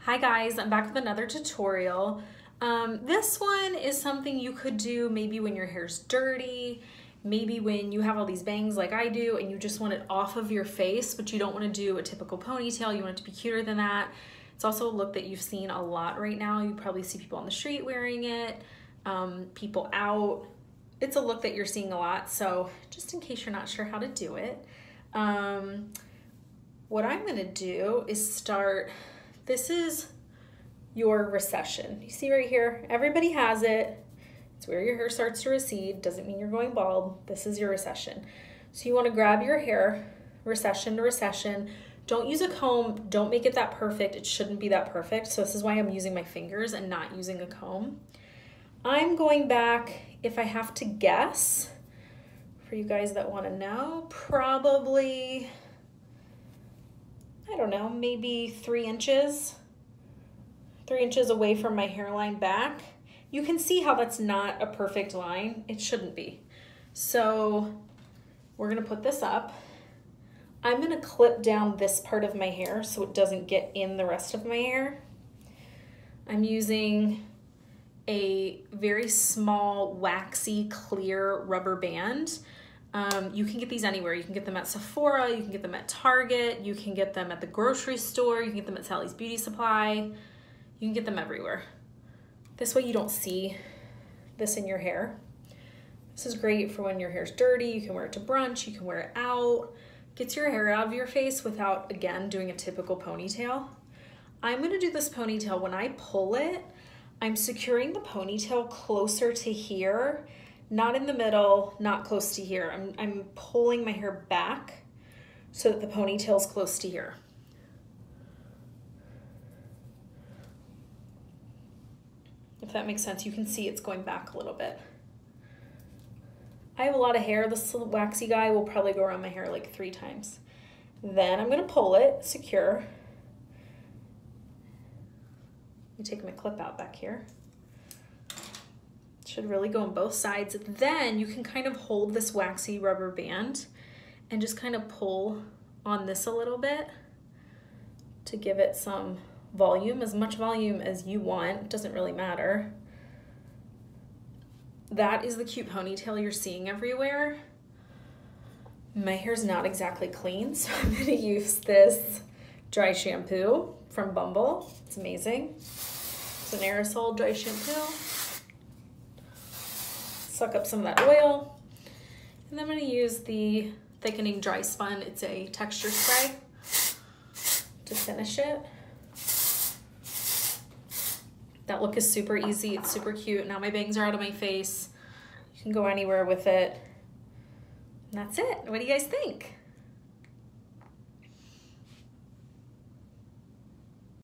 Hi guys, I'm back with another tutorial. This one is something you could do maybe when your hair's dirty, maybe when you have all these bangs like I do and you just want it off of your face, but you don't want to do a typical ponytail, you want it to be cuter than that. It's also a look that you've seen a lot right now. You probably see people on the street wearing it, people out. It's a look that you're seeing a lot, so just in case you're not sure how to do it, what I'm gonna do is start. This is your recession. You see right here, everybody has it. It's where your hair starts to recede. Doesn't mean you're going bald. This is your recession. So you want to grab your hair, recession to recession. Don't use a comb. Don't make it that perfect. It shouldn't be that perfect. So this is why I'm using my fingers and not using a comb. I'm going back, if I have to guess, for you guys that want to know, probably, I don't know, maybe 3 inches. 3 inches away from my hairline back. You can see how that's not a perfect line. It shouldn't be. So we're gonna put this up. I'm gonna clip down this part of my hair so it doesn't get in the rest of my hair. I'm using a very small, waxy, clear rubber band. You can get these anywhere. You can get them at Sephora, you can get them at Target, you can get them at the grocery store, you can get them at Sally's Beauty Supply. You can get them everywhere. This way you don't see this in your hair. This is great for when your hair's dirty. You can wear it to brunch, you can wear it out. Gets your hair out of your face without, again, doing a typical ponytail. I'm gonna do this ponytail. When I pull it, I'm securing the ponytail closer to here, not in the middle, not close to here. I'm pulling my hair back so that the ponytail's close to here. If that makes sense, you can see it's going back a little bit. I have a lot of hair. This waxy guy will probably go around my hair like 3 times. Then I'm gonna pull it, secure. Let me take my clip out back here. It should really go on both sides. Then you can kind of hold this waxy rubber band and just kind of pull on this a little bit to give it some volume, as much volume as you want, doesn't really matter. That is the cute ponytail you're seeing everywhere. My hair's not exactly clean, so I'm gonna use this dry shampoo from Bumble. It's amazing. It's an aerosol dry shampoo. Suck up some of that oil. And then I'm gonna use the thickening dry spun. It's a texture spray to finish it. That look is super easy, it's super cute. Now my bangs are out of my face. You can go anywhere with it. And that's it. What do you guys think?